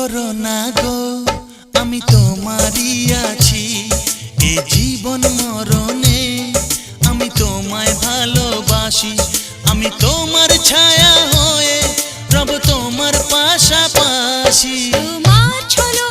করো না গো, আমি তোমারই আছি। এ জীবন মরণে আমি তোমায় ভালোবাসি। আমি তোমার ছায়া হয়ে রব তোমার পাশাপাশি। তোমার ছলো